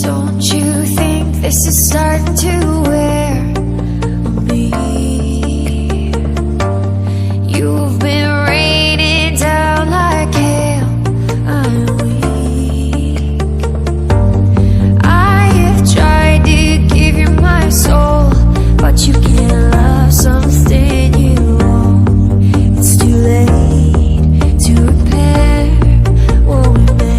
Don't you think this is starting to wear on me? You've been raining down like hail. I'm weak. I have tried to give you my soul, but you can't love something you own. It's too late to repair what we made.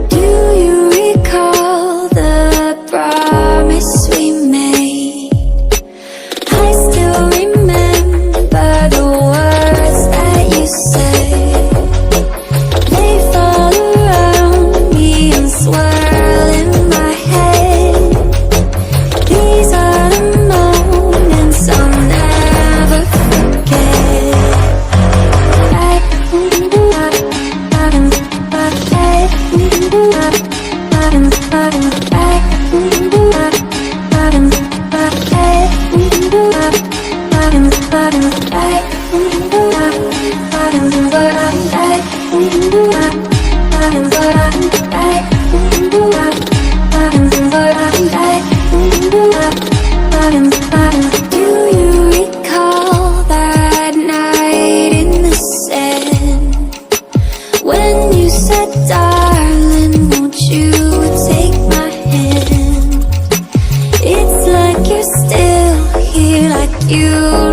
Do you recall the promise we made? I still remember the words that you said. They fall around me and swirl in my head. These are the moments I'll never forget. Do you recall that night in the sand when you said, darling, won't you take my hand? It's like you're still here, like you